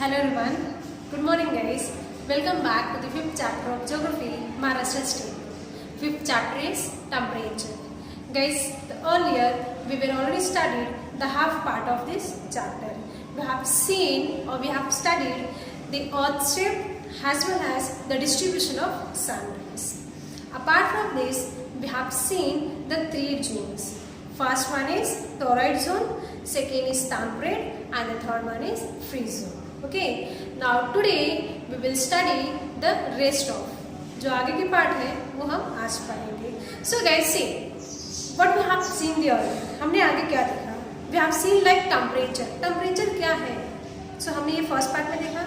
Hello everyone, good morning guys. Welcome back to the 5th chapter of Geography, Maharashtra State. 5th chapter is Temperature. Guys, earlier we were already studied the half part of this chapter. We have seen or we have studied the earth shape as well as the distribution of sun rays. Apart from this, we have seen the 3 zones. First one is toroid zone, second is temperate, and the third one is freeze zone. Okay. Now today we will study the rest of जो आगे की part है वो हम आज पढ़ेंगे. So guys, see what we have seen there. हमने आगे क्या देखा? We have seen like temperature. Temperature क्या है? So हमने ये फर्स्ट पार्ट में देखा,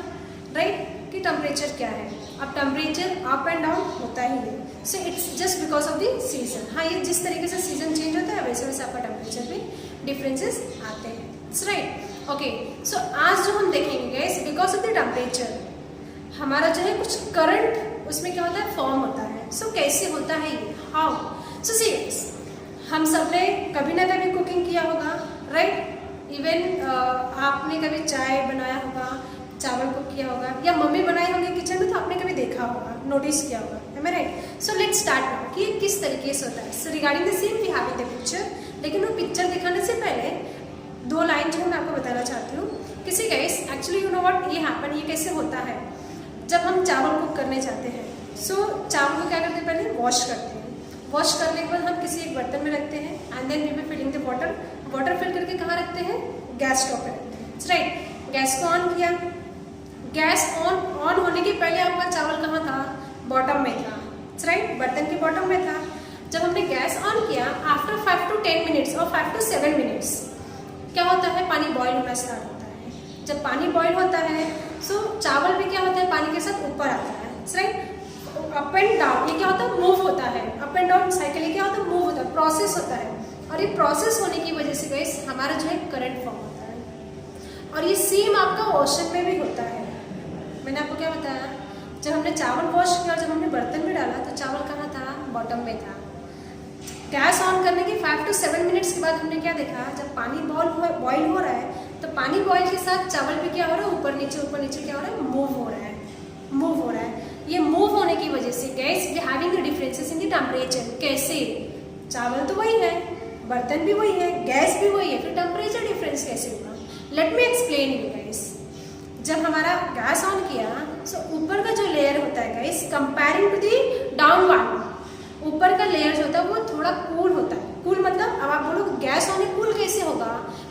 right? कि टेम्परेचर क्या है. अब टेम्परेचर अप एंड डाउन होता ही है. So it's just because of the season. हाँ, ये जिस तरीके से सीजन चेंज होता है वैसे वैसे आपका टेम्परेचर में डिफरेंसेस आते हैं. It's right. ओके, सो आज जो हम देखेंगे guys, because of the temperature हमारा जो है कुछ करंट उसमें क्या होता है, फॉर्म होता है. सो कैसे होता है ये, हाउ? सो सी हम सब ने कभी ना कभी कुकिंग किया होगा, राइट? इवन आपने कभी चाय बनाया होगा, चावल कुक किया होगा, या मम्मी बनाई होगी किचन में तो आपने कभी देखा होगा, नोटिस किया होगा. Am I right? So let's start now कि ये किस तरीके से होता है. So regarding the same we have in the picture. लेकिन वो पिक्चर दिखाने से पहले 2 लाइन जो मैं आपको बताना चाहती हूँ. किसी guys, actually you know what ये हैपन, ये कैसे होता है. जब हम चावल कुक करने चाहते हैं, सो चावल को क्या करते हैं, पहले वॉश करते हैं. वॉश करने के बाद हम किसी एक बर्तन में रखते हैं and then we will filling the water. Water fill करके कहाँ रखते हैं, गैस स्टोव पे रखते हैं. राइट. गैस को ऑन किया. गैस ऑन होने के पहले आपका चावल कहाँ था, बॉटम में था. राइट, बर्तन के बॉटम में था. जब हमने गैस ऑन किया, आफ्टर 5 to 10 मिनट्स और 5 to 7 मिनट्स क्या होता है, पानी बॉईल होना स्टार्ट होता है. जब पानी बॉईल होता है सो चावल भी क्या होता है, पानी के साथ ऊपर आता है. Right, up and down. ये क्या होता है, मूव होता है. अप एंड डाउन साइकिल ये क्या होता है, मूव होता है, प्रोसेस होता है. और ये प्रोसेस होने की वजह से गाइस हमारा जो है करंट फॉर्म होता है. और ये सेम आपका ओशन में भी होता है. मैंने आपको क्या बताया, जब हमने चावल वॉश किया और जब हमने बर्तन में डाला तो चावल कहाँ था, बॉटम में था. गैस ऑन करने के 5 to 7 मिनट्स के बाद हमने क्या देखा, जब पानी बॉईल हो रहा है तो पानी बॉईल के साथ चावल भी क्या हो रहा है, ऊपर नीचे क्या हो रहा है, मूव हो रहा है. ये मूव होने की वजह से gas we having the differences in the temperature. कैसे, चावल तो वही है, बर्तन भी वही है, गैस भी वही है, फिर टेम्परेचर डिफरेंस कैसे होगा. Let me explain you guys. जब हमारा गैस ऑन किया सो ऊपर का जो लेयर होता है guys, comparing to the down one, ऊपर का लेयर जो होता है वो थोड़ा कूल होता है. कूल मतलब, अब आप बोलो गैस ऑन है, कूल कैसे होगा,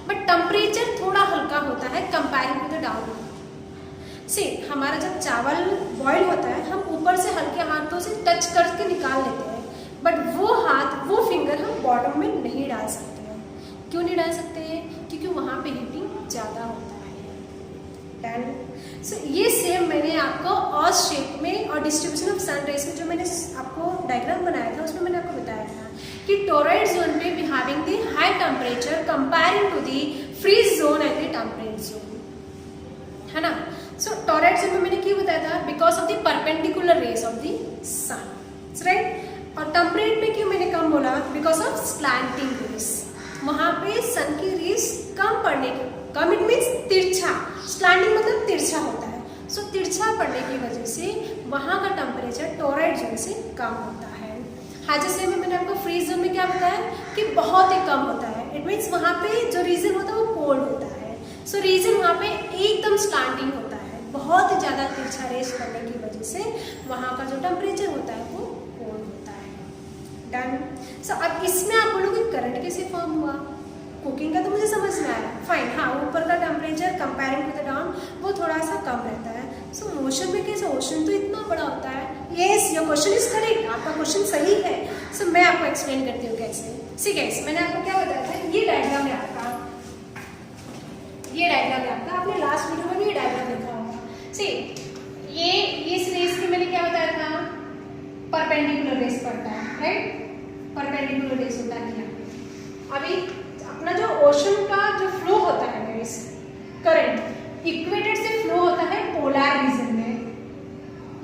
बट टेम्परेचर थोड़ा हल्का होता है comparing to the down one. See, हमारा जब चावल बॉईल होता है हम ऊपर से हल्के हाथों से टच करके निकाल लेते हैं, बट वो फिंगर हम बॉटम में नहीं डाल सकते हैं. क्यों नहीं डाल सकते हैं, क्योंकि वहाँ पे हीटिंग ज़्यादा होता है. सो ये सेम मैंने आपको अर्थ शेप में और डिस्ट्रीब्यूशन ऑफ सन रेज में जो मैंने आपको डायग्राम बनाया था उसमें मैंने आपको बताया था कि टोरॉइड जोन में we having the high temperature comparing to the freeze zone and the temperate zone, है ना. सो टोरॉइड जोन में मैंने क्यों बताया था, because of the perpendicular rays of the sun. Right. और टेम्परेट में क्यों मैंने कम बोला, बिकॉज ऑफ स्लैंटिंग रेज. वहाँ पे सन की रेज कम पड़ने की, कम इट मीन्स तिरछा, स्लैंटिंग मतलब तिरछा होता है. सो तिरछा पड़ने की वजह से वहाँ का टेम्परेचर टोरॉइड जोन से कम होता है. हाँ, जैसे मैंने आपको फ्रीज जोन में क्या बताया कि बहुत ही कम होता है. इट मीन्स वहाँ पे जो रीजन होता है वो कोल्ड होता है. सो रीजन वहाँ पे एकदम स्लैंटिंग होता है, बहुत ही ज़्यादा तिरछा रेज पड़ने की वजह से वहाँ का जो टेम्परेचर होता है वो कोल्ड होता है. डन. सो अब इसमें आप बोलोगे करंट कैसे फॉर्म हुआ, कुकिंग का तो मुझे समझ में आया, फाइन. हाँ, ऊपर का temperature comparing to the down वो थोड़ा सा कम रहता है. सो ओशन में कैसे, ओशन तो इतना बड़ा होता है. Yes, your question is correct, आपका क्वेश्चन सही है. सो मैं आपको एक्सप्लेन करती हूँ कैसे. सी गाइस, मैंने आपको क्या बताया था, ये डायग्राम है आपका, आपने लास्ट वीडियो में भी ये डायग्राम देखा होगा. सी, ये इस रेस की मैंने क्या बताया था, परपेंडिकुलर रेस पड़ता है. राइट, परपेंडिकुलर रेस होता है. अभी अपना जो ओशन का जो फ्लो होता है गाइस, करंट इक्वेटर से फ्लो होता है पोलर रीजन में.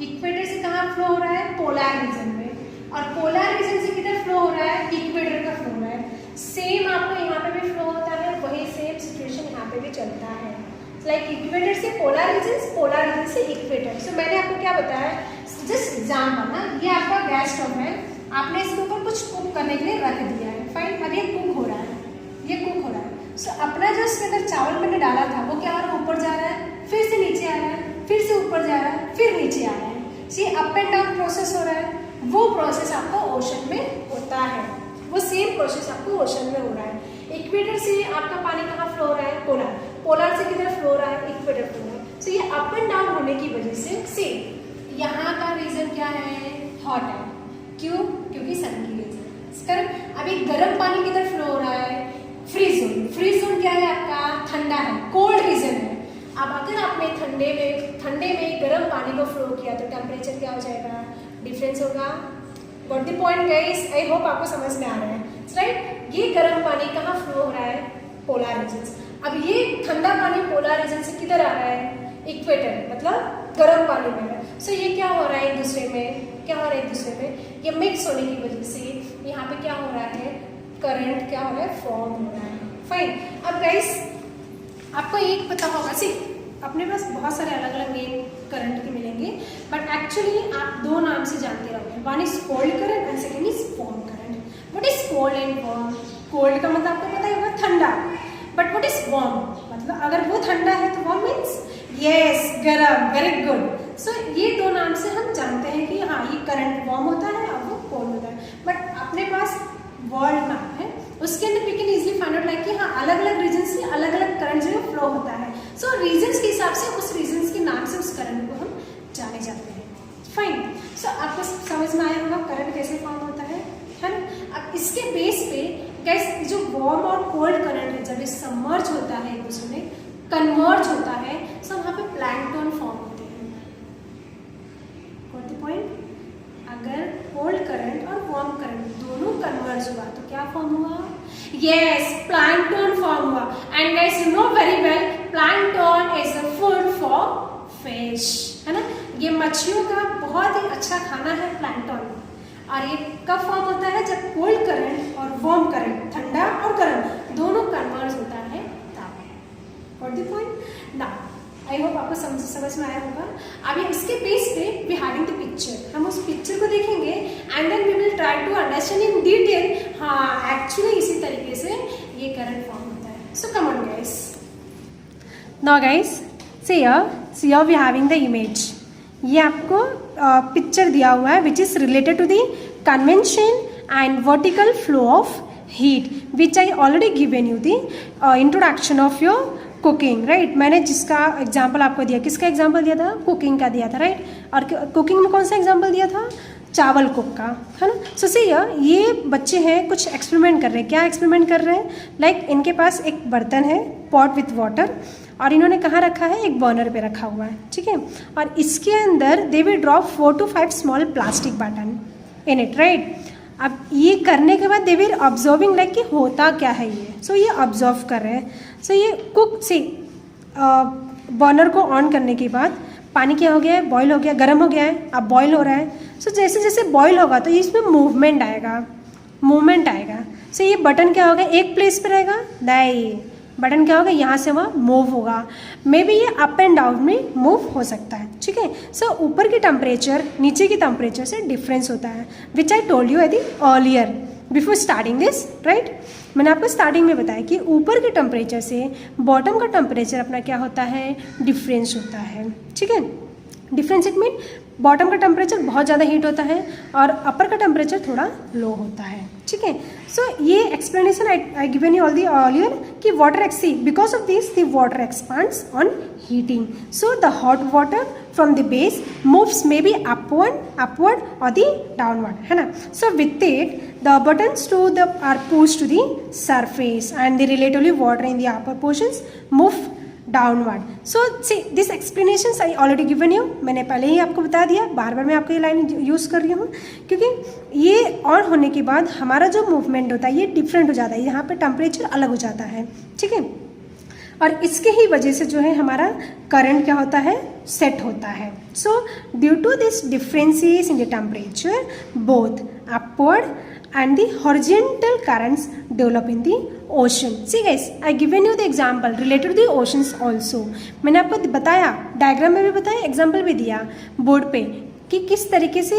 इक्वेटर से कहाँ फ्लो हो रहा है, पोलर रीजन में. और पोलर रीजन से किधर फ्लो हो रहा है, इक्वेटर का फ्लो हो रहा है. सेम आपको यहाँ पे भी फ्लो होता है, वही सेम सिचुएशन यहाँ पे भी चलता है. लाइक इक्वेटर से पोलर रीजन से इक्वेटर। सो मैंने आपको क्या बताया, जस्ट एग्जाम्पल ना, ये आपका गैस स्टोव है, आपने इसके ऊपर कुछ कुक करने के लिए रख दिया है, फाइन, अब ये कुक हो रहा है, ये कुक हो रहा है। सो अपना जो इसके अंदर चावल मैंने डाला था वो क्या हो रहा है, ऊपर जा रहा है, फिर से नीचे आ रहा है, फिर से ऊपर जा रहा है, फिर नीचे आ रहा है। ये अप एंड डाउन प्रोसेस हो रहा है, वो प्रोसेस आपको ओशन में होता है, वो सेम प्रोसेस आपको ओशन में हो रहा है। इक्वेटर से आपका पानी कहाँ फ्लो हो रहा है, पोलर, पोलर से किधर फ्लो हो रहा है, इक्वेटर फ्लो हो रहा है। सो ये अप एंड डाउन होने की वजह से सेम यहाँ का रीजन क्या है, हॉट है, क्यों, क्योंकि सन की रेज। करेक्ट। अभी गर्म पानी किधर फ्लो हो रहा है, फ्रीज जोन, फ्रीज जोन क्या है आपका, ठंडा है, कोल्ड रीजन है। अब अगर आपने ठंडे में गर्म पानी को फ्लो किया तो टेम्परेचर क्या हो जाएगा, डिफरेंस होगा। Got the point guys, I hope आपको समझ में आ रहा है, राइट। ये गर्म पानी कहाँ फ्लो हो रहा है, पोलर रीजन। अब ये ठंडा पानी पोलर रीजन से किधर आ रहा है, इक्वेटर, मतलब गर्म पानी में है। सो ये क्या हो रहा है एक दूसरे में, क्या हो रहा है एक दूसरे में, ये मिक्स होने की वजह से यहाँ पे क्या हो रहा है, करंट क्या हो रहा है, फॉर्म हो रहा है, फाइन। अब गाइस आपको एक पता होगा, सी अपने पास बहुत सारे अलग अलग नेम करंट के मिलेंगे, बट एक्चुअली आप दो नाम से जानते रहोगे, one is cold current and second is warm current. What is cold and warm, cold का मतलब आपको पता ही होगा ठंडा, बट व्हाट इज वार्म, मतलब अगर वो ठंडा है तो वार्म मीन्स यस गरम, वेरी गुड। सो ये दो नाम से हम जानते हैं कि हाँ ये करंट वार्म होता है और वो कोल्ड होता है। बट अपने पास वर्ल्ड मैप है, उसके अंदर we can easily find out like कि हाँ अलग अलग रीजन से अलग अलग करंट जो है फ्लो होता है। सो रीजन्स के हिसाब से उस रीजन्स के नाम से उस करंट को हम जाने जाते हैं, फाइन। सो आपको समझ में आया होगा करंट कैसे फॉर्म होता है ना। अब इसके बेस पे गाइस जो वार्म और कोल्ड करंट है, जब ये सबमर्ज होता है एक दूसरे में कन्वर्ज होता है, सो वहाँ पे प्लैंकटन फॉर्म होते हैं। Got the point. अगर कोल्ड करंट और वार्म करंट दोनों कन्वर्ज हुआ तो क्या फॉर्म हुआ, यस प्लैंकटन फॉर्म हुआ। And guys you know very well plankton is a food for fish, है ना, ये मछलियों का बहुत ही अच्छा खाना है प्लैंकटन। और ये कब फॉर्म होता है, जब कोल्ड करंट और वार्म करंट, ठंडा और गर्म दोनों कन्वर्ज होता है तब। Got the point. Now I hope आपको समझ में आया होगा। अभी इसके बेस पे वी हैविंग द पिक्चर, हम उस पिक्चर को देखेंगे and then we will try to understand in detail, हाँ एक्चुअली इसी तरीके से ये करंट फॉर्म होता है। So come on guys, now guys see here we having the image. ये आपको पिक्चर दिया हुआ है which is related to the convection and vertical flow of heat which I already given you the introduction of your cooking, right. मैंने जिसका example आपको दिया, किसका एग्जाम्पल दिया था, कुकिंग का दिया था, राइट। और कुकिंग में कौन सा एग्जाम्पल दिया था, चावल कुक का, है ना। सो सी ये बच्चे हैं कुछ एक्सपेरिमेंट कर रहे हैं। क्या एक्सपेरिमेंट कर रहे हैं, लाइक इनके पास एक बर्तन है पॉट विथ वाटर, और इन्होंने कहाँ रखा है, एक बर्नर पे रखा हुआ है, ठीक है। और इसके अंदर they will drop 4 to 5 small plastic button in it, right. अब ये करने के बाद दे विल ऑब्जर्विंग लाइक कि होता क्या है ये। सो ये ऑब्जर्व कर रहे हैं। सो ये कुक से बर्नर को ऑन करने के बाद पानी क्या हो गया है, बॉईल हो गया, गर्म हो गया है, अब बॉईल हो रहा है। सो जैसे जैसे बॉईल होगा तो इसमें मूवमेंट आएगा। सो ये बटन क्या होगा, एक प्लेस पे रहेगा, नहीं, बटन क्या होगा, यहाँ से वहाँ मूव होगा। मे बी ये अप एंड डाउन में मूव हो सकता है, ठीक है। सो ऊपर की टेम्परेचर नीचे की टेम्परेचर से डिफरेंस होता है, which I told you at the earlier before starting this, right. मैंने आपको स्टार्टिंग में बताया कि ऊपर के टेम्परेचर से बॉटम का टेम्परेचर अपना क्या होता है, डिफरेंस होता है, ठीक है। डिफरेंस इट मीन बॉटम का टेम्परेचर बहुत ज़्यादा हीट होता है और अपर का टेम्परेचर थोड़ा लो होता है, ठीक है। सो ये explanation I given you all the earlier कि वाटर एक्सी because of this the water expands on heating, so the hot water from the base moves may be upward और द डाउनवर्ड, है ना। So with it the buttons to the are pushed to the surface and the relatively water in the upper portions move downward. So see this explanations I already given you, मैंने पहले ही आपको बता दिया, बार बार मैं आपको ये लाइन यूज़ कर रही हूँ क्योंकि ये ऑन होने के बाद हमारा जो मूवमेंट होता है ये डिफरेंट हो जाता है, यहाँ पे टेम्परेचर अलग हो जाता है, ठीक है। और इसके ही वजह से जो है हमारा करंट क्या होता है, सेट होता है। So due to this differences in the temperature both upward and the horizontal currents develop in the ocean. See guys, I given you the example related to the oceans also. मैंने आपको बताया, diagram में भी बताया, example भी दिया board पे कि किस तरीके से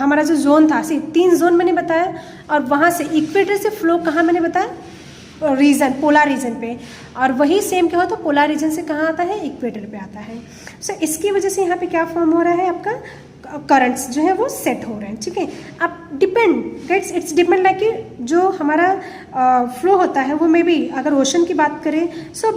हमारा जो जोन था, सिर्फ 3 जोन मैंने बताया, और वहाँ से इक्वेटर से फ्लो कहाँ मैंने बताया, रीजन, पोलर रीजन पे, और वही सेम क्या हो तो पोलर रीजन से कहाँ आता है, इक्वेटर पे आता है. सो इसकी वजह से यहाँ पे क्या फॉर्म हो रहा है, आपका करंट्स जो है वो सेट हो रहे हैं. ठीक है, अब depend guides, it's depend like कि जो हमारा फ्लो होता है वो मे बी, अगर ओशन की बात करें, सो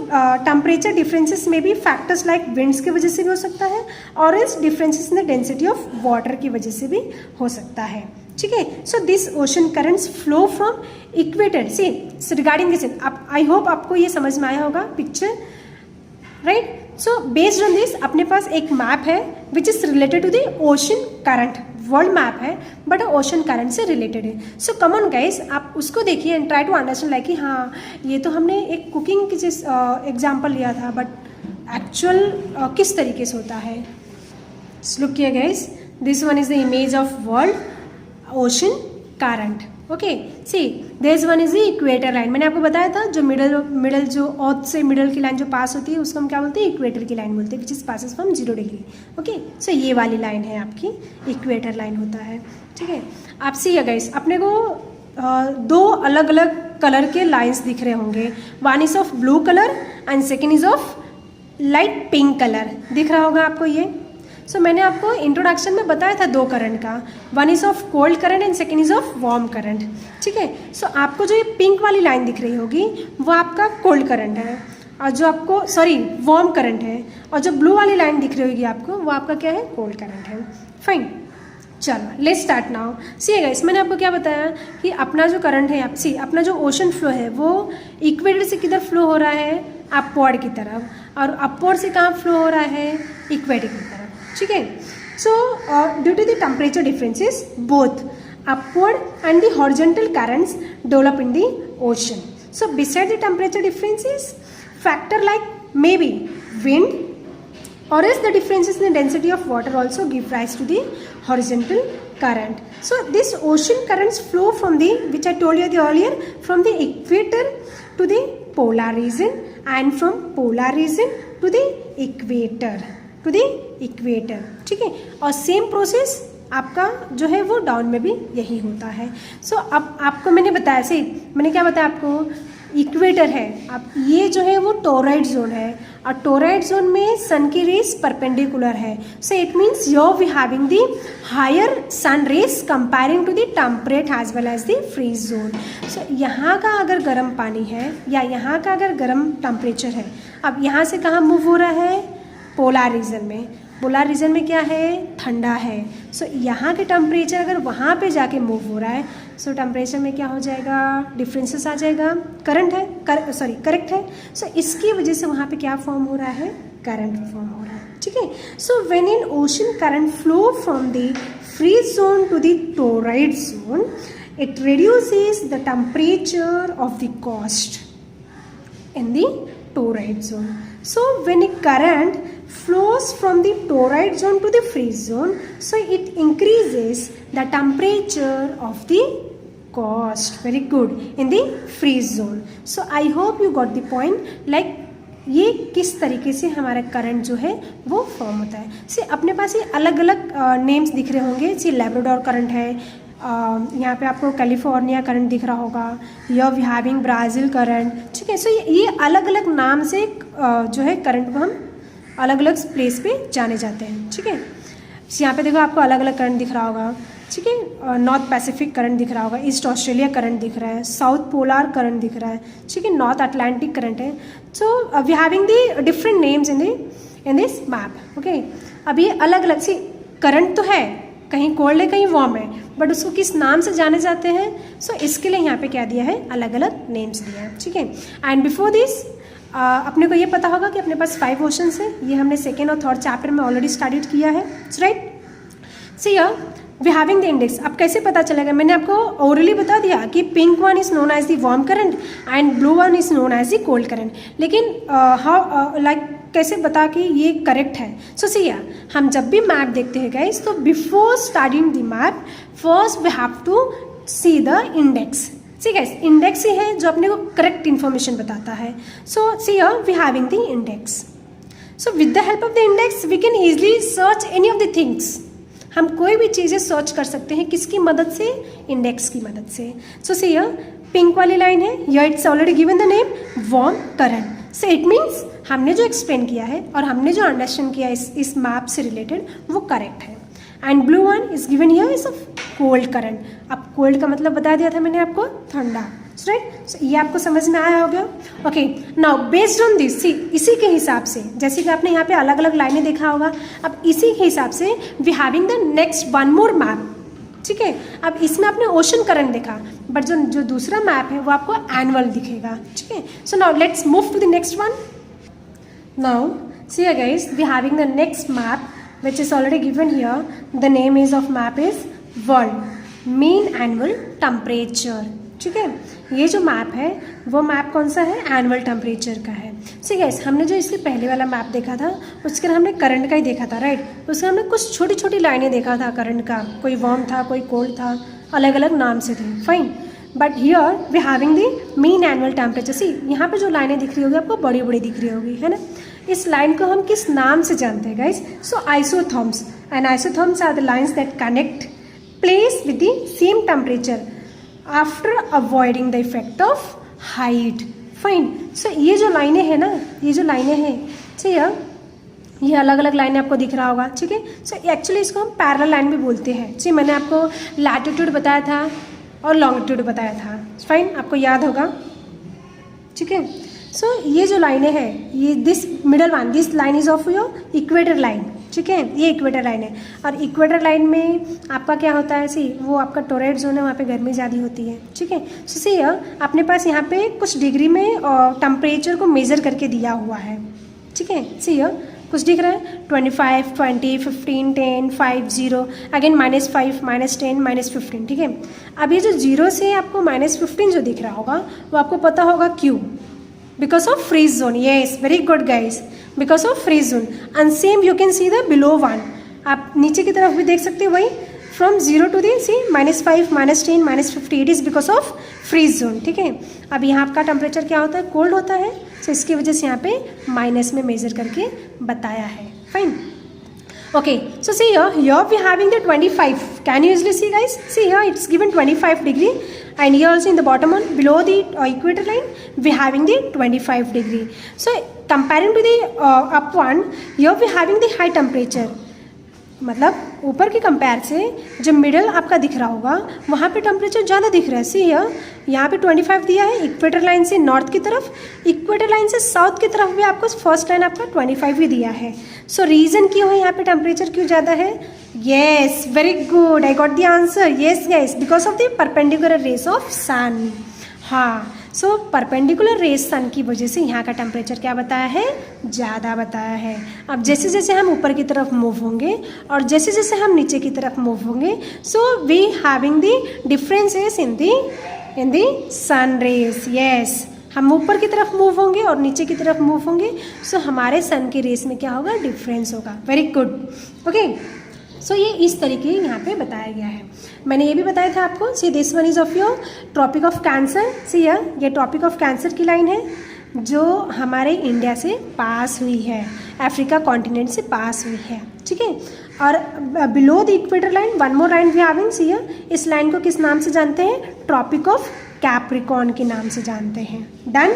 टेम्परेचर डिफरेंसेस में भी फैक्टर्स लाइक विंड्स की वजह से भी हो सकता है, और इस differences in the density of water की वजह से भी हो सकता है. ठीक है, so this ocean currents flow from equator. See regarding this, I hope आपको ये समझ में आया होगा picture, right. So based on this अपने पास एक मैप है which is related to the ocean current. World map है बट ओशन करंट से रिलेटेड है. सो कम ऑन गाइस, आप उसको देखिए and try to understand like कि हाँ ये तो हमने एक कुकिंग की जिस एग्जाम्पल लिया था, बट एक्चुअल किस तरीके से होता है. Look here guys, this one is the image of world ocean current. Okay, C this one is the equator line. मैंने आपको बताया था जो मिडल जो अर्थ से मिडल की लाइन जो पास होती है उसको हम क्या बोलते हैं, इक्वेटर की लाइन बोलते हैं, which is passes from 0 degree. Okay, so ये वाली लाइन है आपकी इक्वेटर लाइन होता है. ठीक है, आप सी गाइस, अपने को 2 अलग अलग कलर के लाइन्स दिख रहे होंगे. One is of blue colour and second is of light pink colour. दिख रहा होगा आपको ये. सो मैंने आपको इंट्रोडक्शन में बताया था 2 करंट का, one is of cold current and second is of warm current. ठीक है, सो आपको जो ये पिंक वाली लाइन दिख रही होगी वो आपका कोल्ड करंट है, और जो आपको वार्म करंट है, और जो ब्लू वाली लाइन दिख रही होगी आपको वो आपका क्या है, कोल्ड करंट है. फाइन, चलो let's start now. See guys, मैंने आपको क्या बताया कि अपना जो करंट है, आप सी अपना जो ओशन फ्लो है वो इक्वेटर से किधर फ्लो हो रहा है, अपवर्ड की तरफ, और अपवर्ड से कहाँ फ्लो हो रहा है, इक्वेटर की तरफ. ठीक है, so due to the temperature differences both upward and the horizontal currents develop in the ocean. So beside the temperature differences, factor like maybe wind or else the differences in the density of water also give rise to the horizontal current. So this ocean currents flow from the, which I told you earlier, from the equator to the polar region and from polar region to the equator. ठीक है, और same process आपका जो है वो down में भी यही होता है. सो अब आपको मैंने बताया, मैंने क्या बताया आपको, इक्वेटर है, अब ये जो है वो टोराइड जोन है, और टोराइड जोन में सन की रेस परपेंडिकुलर है. So it means you we having the higher sun rays comparing to the temperate as well as the freeze zone. सो यहाँ का अगर गर्म पानी है या यहाँ का अगर गर्म टेम्परेचर है, अब यहाँ से कहाँ मूव हो रहा है, पोलर रीजन में. पोलर रीजन में क्या है, ठंडा है. सो यहाँ के टेम्परेचर अगर वहाँ पे जाके मूव हो रहा है, सो टेम्परेचर में क्या हो जाएगा, डिफरेंसेस आ जाएगा. करंट है, करेक्ट है. सो इसकी वजह से वहाँ पे क्या फॉर्म हो रहा है, करंट फॉर्म हो रहा है. ठीक है, so when in ocean current flow from the freeze zone to the torrid zone, it reduces the temperature of the crust in the torride zone. So when a current flows from the torride zone to the freeze zone, so it increases the temperature of the crust. Very good, in the freeze zone. So I hope you got the point. Like ये किस तरीके से हमारा current जो है वो form होता है. से अपने पास ये अलग अलग नेम्स दिख रहे होंगे. सी लैब्राडोर करंट है, यहाँ पे आपको कैलिफोर्निया करंट दिख रहा होगा, या वी हैविंग ब्राज़ील करंट. ठीक है, सो ये अलग अलग नाम से जो है करंट को हम अलग अलग प्लेस पे जाने जाते हैं. ठीक है, यहाँ पे देखो आपको अलग अलग करंट दिख रहा होगा. ठीक है, नॉर्थ पैसिफिक करंट दिख रहा होगा, ईस्ट ऑस्ट्रेलिया करंट दिख रहा है, साउथ पोलर करंट दिख रहा है. ठीक है, नॉर्थ अटलांटिक करंट है. So we having the different names in this map. Okay, अब ये अलग अलग सी करंट तो है, कहीं कोल्ड है कहीं वार्म है, बट उसको किस नाम से जाने जाते हैं. सो इसके लिए यहाँ पे क्या दिया है, अलग अलग नेम्स दिया है. ठीक है, एंड बिफोर दिस अपने को ये पता होगा कि अपने पास 5 ओशंस है. ये हमने सेकेंड और थर्ड चैप्टर में ऑलरेडी स्टडीड किया है. Right, see we having the index. अब कैसे पता चलेगा, मैंने आपको ओरली बता दिया कि pink one is known as the warm current and blue one is known as the cold current. लेकिन हाउ लाइक कैसे बता कि ये करेक्ट है. सो सी हम जब भी मैप देखते हैं गाइस, तो before studying the map first we have to see the index. ठीक है, इंडेक्स ही है जो अपने को करेक्ट इन्फॉर्मेशन बताता है। So see here we having the index. So with the help of the index we can easily search any of the things. हम कोई भी चीज़ें सर्च कर सकते हैं किसकी मदद से, इंडेक्स की मदद से। सो सी हियर पिंक वाली लाइन है, here it's already given the name warm current. So it means हमने जो एक्सप्लेन किया है और हमने जो अंडरस्टैंड किया है इस मैप से रिलेटेड वो करेक्ट है। And blue one is given here is of cold current. अब कोल्ड का मतलब बता दिया था मैंने आपको, ठंडा, राइट। सो ये आपको समझ में आया होगा। Okay, now based on this, see इसी के हिसाब से, जैसे कि आपने यहाँ पे अलग अलग लाइनें देखा होगा, अब इसी के हिसाब से we having the next one more map. ठीक है, अब इसमें आपने ओशन करंट देखा, बट जो दूसरा मैप है वो आपको एनुअल दिखेगा। ठीक है, so now let's move to the next one. Now see guys we having the next map which is already given here. The name is of map is world mean annual temperature. ठीक है, ये जो map है वो map कौन सा है, annual temperature का है। ठीक है, हमने जो इसके पहले वाला मैप देखा था उसके हमने करंट का ही देखा था, राइट। उसके हमने कुछ छोटी छोटी लाइनें देखा था करंट का, कोई वार्म था, कोई कोल्ड था, अलग अलग नाम से थे, fine. But here we having the mean annual temperature. See यहाँ पे जो लाइनें दिख रही होगी आपको बड़ी बड़ी दिख रही होगी, है ना। इस लाइन को हम किस नाम से जानते हैं guys, so isotherms. And isotherms are the lines that connect place with the same temperature after avoiding the effect of height, fine. So ये जो लाइनें हैं ना, ये जो लाइनें हैं, ठीक है, ये अलग अलग लाइनें आपको दिख रहा होगा। ठीक है, सो एक्चुअली इसको हम पैरेलल लाइन भी बोलते हैं। जी, मैंने आपको लैटिट्यूड बताया था और लॉन्गिट्यूड बताया था, फाइन, आपको याद होगा। ठीक है, सो ये जो लाइनें हैं, ये this middle one, this line is of your equator line. ठीक है, ये इक्वेटर लाइन है, और इक्वेटर लाइन में आपका क्या होता है, सी वो आपका टोरेट जोन है, वहाँ पे गर्मी ज़्यादा होती है। ठीक है, सो सी अपने पास यहाँ पे कुछ डिग्री में टेम्परेचर को मेज़र करके दिया हुआ है। ठीक है, सी कुछ दिख रहा है, 25, 20, 15, 10, 5, 0, अगेन -5, -10, -15। ठीक है, अब ये जो 0 से आपको -15 जो दिख रहा होगा वो आपको पता होगा क्यों, because of freeze zone. Yes, very good guys, because of freeze zone. And same you can see the below one. आप नीचे की तरफ भी देख सकते हो, वही from 0 to the see -5, -10, -50, it is because of freeze zone. ठीक है, अब यहाँ आपका टेम्परेचर क्या होता है, कोल्ड होता है, so इसकी वजह से यहाँ पे माइनस में मेजर करके बताया है, fine. Okay, so see here we having the 25. Can you easily see guys? See here it's given 25 degree, and here also in the bottom one below the equator line we having the 25 degree. So comparing to the up one, here we having the high temperature. मतलब ऊपर के compare से जो middle आपका दिख रहा होगा वहाँ पे टेम्परेचर ज़्यादा दिख रहा है। सी यहाँ पे 25 दिया है, इक्वेटर लाइन से नॉर्थ की तरफ, इक्वेटर लाइन से साउथ की तरफ भी आपको फर्स्ट लाइन आपका 25 ही दिया है। सो रीज़न क्यों है यहाँ पे टेम्परेचर क्यों ज़्यादा है, yes very good, I got the answer, yes guys, because of the perpendicular rays of sun. हाँ, सो परपेंडिकुलर रेस सन की वजह से यहाँ का टेम्परेचर क्या बताया है, ज़्यादा बताया है। अब जैसे जैसे हम ऊपर की तरफ मूव होंगे और जैसे जैसे हम नीचे की तरफ मूव होंगे, so we having the differences in the sun rays. Yes, हम ऊपर की तरफ मूव होंगे और नीचे की तरफ मूव होंगे, सो हमारे सन की रेस में क्या होगा, डिफरेंस होगा। Very good, okay. सो ये इस तरीके यहाँ पे बताया गया है। मैंने ये भी बताया था आपको, see this one is of your Tropic of Cancer. See ये ट्रॉपिक ऑफ कैंसर की लाइन है जो हमारे इंडिया से पास हुई है, अफ्रीका कॉन्टिनेंट से पास हुई है। ठीक है, और below the equator line one more line we having, see इस लाइन को किस नाम से जानते हैं, ट्रॉपिक ऑफ कैप्रिकॉर्न के नाम से जानते हैं। Done,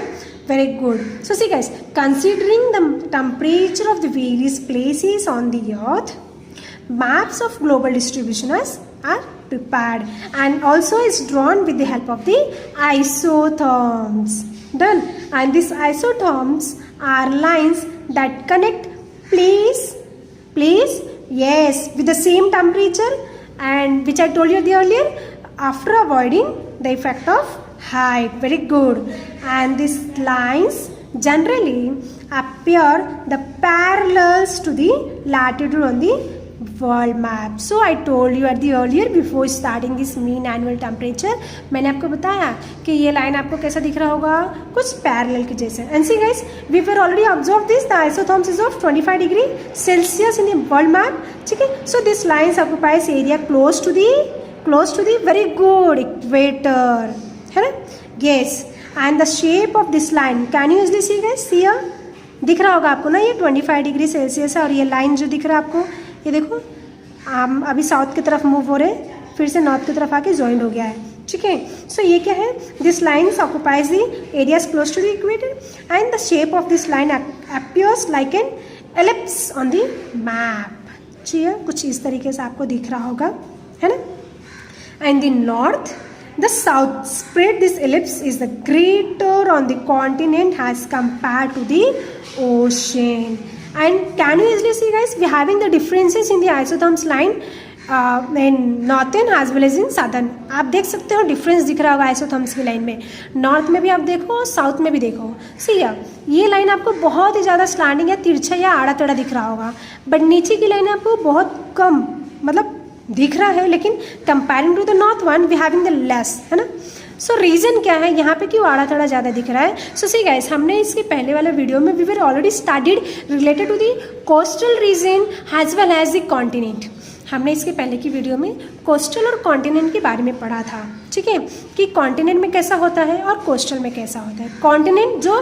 very good. So see guys, considering the temperature of the various places on the earth, maps of global distribution are prepared and also is drawn with the help of the isotherms. Done. And these isotherms are lines that connect place yes with the same temperature, and which I told you earlier, after avoiding the effect of height. Very good. And these lines generally appear the parallels to the latitude on the world map. So I told you at the earlier before starting this mean annual temperature, मैंने आपको बताया कि ये line आपको कैसा दिख रहा होगा, कुछ पैरेलल के जैसे. And see guys, we were already observe this, the isotherms is of 25 degree Celsius in the world map. ठीक है, so this lines occupies area close close to the very good equator, है ना? Yes, and the shape of this line can you easily see guys, see here, दिख रहा होगा आपको ना, ये 25 डिग्री सेल्सियस है और ये लाइन जो दिख रहा है आपको, ये देखो अभी साउथ की तरफ मूव हो रहे हैं, फिर से नॉर्थ की तरफ आके ज्वाइन हो गया है, ठीक है? सो ये क्या है, this lines occupies the areas close to the equator and the shape of this line appears like an ellipse on the map, ठीक है? कुछ इस तरीके से आपको दिख रहा होगा, है ना? And the north, the south spread, this ellipse is the greater on the continent as compared to the ocean. And can you easily see guys, we are having the differences in the isotherms line in northern as well as in southern. आप देख सकते हो difference दिख रहा होगा isotherms की line में, north में भी आप देखो, साउथ में भी देखो। सी ये लाइन आपको बहुत ही ज़्यादा स्लैंडिंग या तिरछा या आड़ा टेढ़ा दिख रहा होगा, बट नीचे की लाइन आपको बहुत कम मतलब दिख रहा है, लेकिन comparing to the north one we having the less, है ना? सो रीज़न क्या है यहाँ पे क्यों आड़ा टेढ़ा ज़्यादा दिख रहा है? सो सी गाइस, हमने इसके पहले वाले वीडियो में we were already studied related to the coastal region as well as the continent. हमने इसके पहले की वीडियो में कोस्टल और कॉन्टिनेंट के बारे में पढ़ा था, ठीक है? कि कॉन्टिनेंट में कैसा होता है और कोस्टल में कैसा होता है। कॉन्टिनेंट जो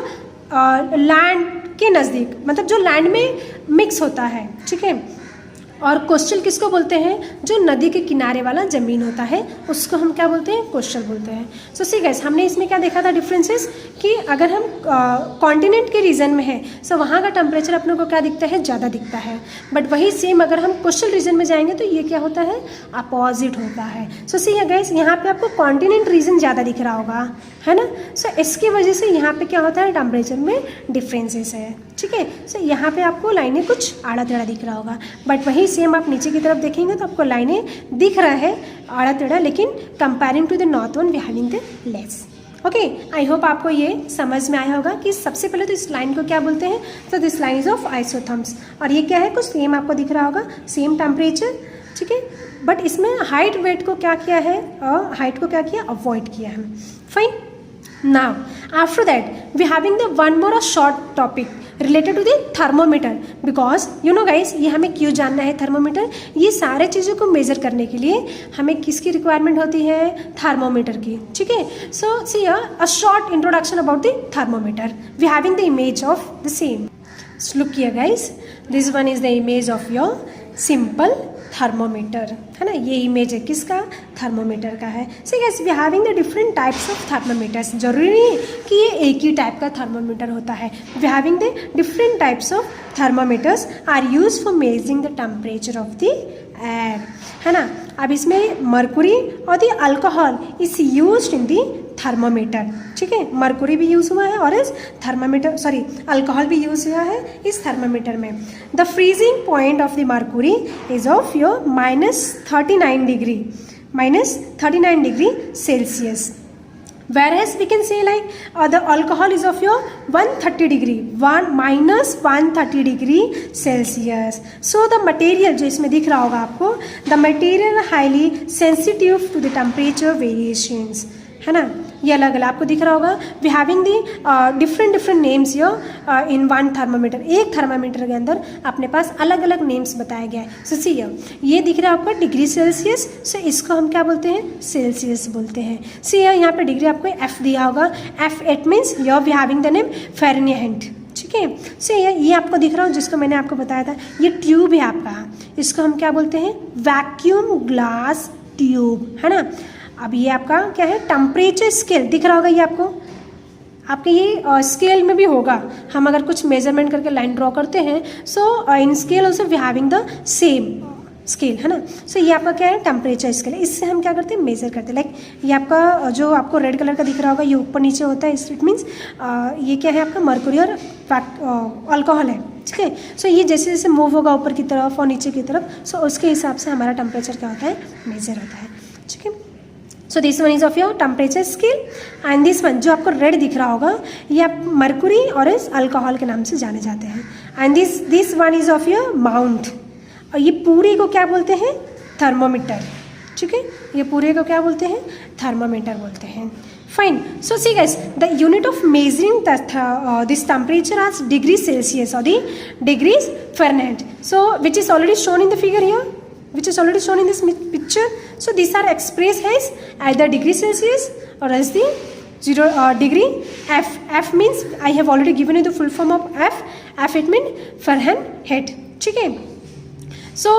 लैंड के नज़दीक, मतलब जो लैंड में मिक्स होता है, ठीक है? और कोस्टल किसको बोलते हैं? जो नदी के किनारे वाला ज़मीन होता है उसको हम क्या बोलते हैं? कोस्टल बोलते हैं। सो सी गाइस, हमने इसमें क्या देखा था डिफरेंसेस, कि अगर हम कॉन्टिनेंट के रीजन में है सो वहाँ का टेम्परेचर अपने को क्या दिखता है? ज़्यादा दिखता है, बट वही सेम अगर हम कोस्टल रीजन में जाएंगे तो ये क्या होता है? अपोजिट होता है। सो सी गाइस, यहाँ पे आपको कॉन्टिनेंट रीजन ज़्यादा दिख रहा होगा, है ना? सो इसकी वजह से यहाँ पे क्या होता है? टेम्परेचर में डिफरेंसेस है, ठीक है? सो यहाँ पे आपको लाइनें कुछ आड़ा टेढ़ा दिख रहा होगा, बट वही सेम आप नीचे की तरफ देखेंगे तो आपको लाइनें दिख रहा है आड़ा टेढ़ा, लेकिन comparing to the north one we having the less. Okay, I hope आपको ये समझ में आया होगा कि सबसे पहले तो इस लाइन को क्या बोलते हैं? तो this line is of isotherms, और ये क्या है? कुछ सेम आपको दिख रहा होगा, सेम टेम्परेचर, ठीक है? बट इसमें हाइट वेट को क्या किया है? हाइट को क्या किया? अवॉइड किया है। Fine, now after that we having the one more short topic related to the thermometer, because you know guys, ये हमें क्यों जानना है थर्मोमीटर? ये सारे चीज़ों को मेजर करने के लिए हमें किसकी रिक्वायरमेंट होती है? थर्मोमीटर की, ठीक है? So see a short introduction about the thermometer, we having the image of the same. Look here guys, this one is the image of your simple thermometer, है ना? ये इमेज है किसका? थर्मोमीटर का है। So guys, we having the different types of thermometers. जरूरी नहीं कि ये एक ही टाइप का थर्मोमीटर होता है। We having the different types of thermometers are use for measuring the temperature of the air, है ना? अब इसमें मर्कुरी और the alcohol is used in the thermometer, ठीक है? मर्कुरी भी यूज़ हुआ है और इस थर्मोमीटर, सॉरी, अल्कोहल भी यूज़ हुआ है इस थर्मोमीटर में। The freezing point of the mercury is of your -39 degree Celsius, whereas we can say like the alcohol is of your 130 degree, -130 degree Celsius. So the material जो इसमें दिख रहा होगा आपको, the material highly sensitive to the temperature variations, है ना? ये अलग अलग आपको दिख रहा होगा। We having the different names your in one thermometer. एक थर्मामीटर के अंदर अपने पास अलग अलग नेम्स बताया गया है। सो सी ये दिख रहा है आपका डिग्री सेल्सियस, सो इसको हम क्या बोलते हैं? सेल्सियस बोलते हैं। सी यहाँ पे डिग्री आपको एफ दिया होगा, F8 means your we having the name Fahrenheit, ठीक है? सो ये आपको दिख रहा हो जिसको मैंने आपको बताया था, ये ट्यूब है आपका, इसको हम क्या बोलते हैं? वैक्यूम ग्लास ट्यूब, है ना? अब ये आपका क्या है? टेम्परेचर स्केल दिख रहा होगा, ये आपके ये स्केल में भी होगा। हम अगर कुछ मेजरमेंट करके लाइन ड्रॉ करते हैं, so in scale also we having the same scale, है ना? सो ये आपका क्या है? Temperature scale. इससे हम क्या करते हैं? मेजर करते हैं। लाइक ये आपका जो आपको रेड कलर का दिख रहा होगा, ये ऊपर नीचे होता है, इट मीन्स ये क्या है? आपका मर्कुरी और अल्कोहल है, ठीक है? सो ये जैसे जैसे मूव होगा ऊपर की तरफ और नीचे की तरफ, सो उसके हिसाब से हमारा टेम्परेचर क्या होता है? मेजर होता है, ठीक है? So this one is of your temperature scale, and this one जो आपको रेड दिख रहा होगा, ये आप मर्कुरी और इस अल्कोहल के नाम से जाने जाते हैं। And this one is of your mount, और ये पूरे को क्या बोलते हैं? थर्मोमीटर, ठीक है? ये पूरे को क्या बोलते हैं? थर्मोमीटर बोलते हैं। Fine, so see guys, the unit of measuring this temperature आज डिग्री सेल्सियस और the degrees Fahrenheit, so which is already shown in the figure here, which is already shown in this picture. So these are expressed as either degree Celsius or as the 0 degree F. F means I have already given you the full form of F. F it means Fahrenheit. ठीक है. So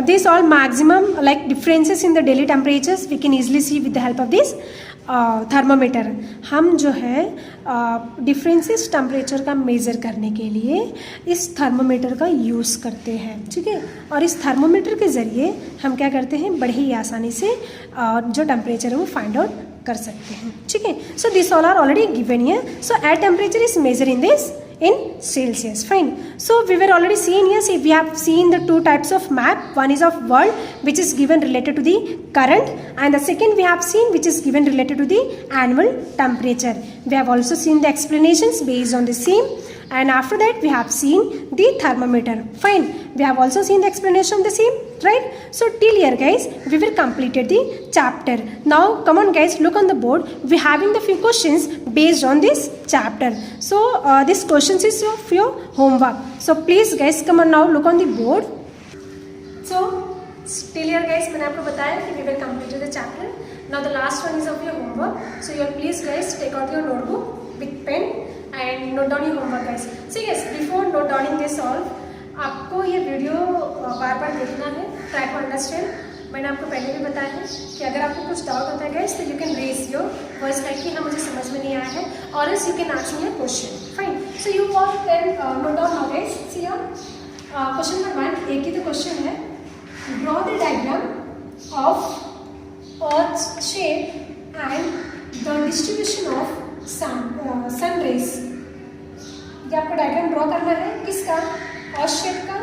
these all maximum like differences in the daily temperatures we can easily see with the help of this thermometer. हम जो है differences temperature का measure करने के लिए इस थर्मोमीटर का यूज़ करते हैं. ठीक है. और इस थर्मोमीटर के ज़रिए हम क्या करते हैं, बड़े ही आसानी से जो टेम्परेचर है वो फाइंड आउट कर सकते हैं. ठीक है. So this all are already given here. So air temperature is measure in this in Celsius. Fine. So we were already seeing here, see we have seen the two types of map. One is of world which is given related to the current, and the second we have seen which is given related to the annual temperature. We have also seen the explanations based on the same, and after that we have seen the thermometer. Fine. We have also seen the explanation of the same, right? So till here guys we will completed the chapter. Now come on guys, look on the board. We having the few questions based on this chapter. So this questions is of your homework. So please guys come on now, look on the board. So till here guys मैंने आपको बताया कि we will complete the chapter. Now the last one is of your homework. So you please guys take out your notebook with pen and note down your homework guys. So yes, before note downing this all, आपको ये video बार बार देखना है. Try to understand. मैंने आपको पहले भी बताया है कि अगर आपको कुछ डाउट होता है गाइस तो you can raise your voice like कि हाँ मुझे समझ में नहीं आया है, और else you can ask me a question. Fine. So you all can note down now guys. See here question number 1. एक ही तो क्वेश्चन है. Draw the diagram of earth shape and the distribution of sun rays. ये आपको diagram draw करना है किसका, अर्थ shape का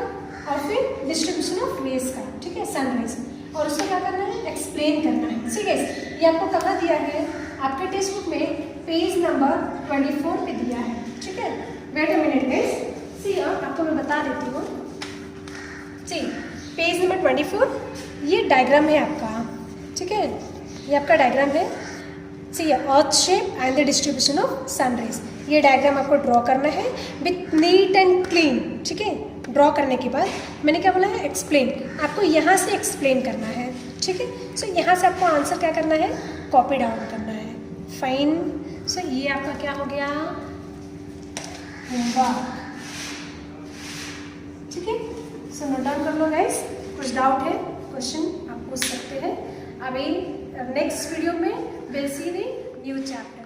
और फिर डिस्ट्रीब्यूशन ऑफ रेज का. ठीक है, सन रेज. और उसको क्या करना है, एक्सप्लेन करना है. ठीक है. ये आपको कहाँ दिया है, आपके टेक्स्ट बुक में पेज नंबर 24 पे दिया है. ठीक है. Wait a minute guys. See आपको मैं बता देती हूँ. जी पेज नंबर 24 ये डायग्राम है आपका. ठीक है, ये आपका डायग्राम है. See earth shape and the distribution of sun rays. ये डायग्राम आपको ड्रॉ करना है विथ नीट एंड क्लीन. ठीक है. ड्रॉ करने के बाद मैंने क्या बोला है, एक्सप्लेन. आपको यहाँ से एक्सप्लेन करना है. ठीक है. सो यहाँ से आपको आंसर क्या करना है, कॉपी डाउन करना है. फाइन. सो ये आपका क्या हो गया, होमवर्क. ठीक है. सो नोट डाउन कर लो गाइस. कुछ डाउट है क्वेश्चन आप पूछ सकते हैं. अभी नेक्स्ट वीडियो में will see the new chapter.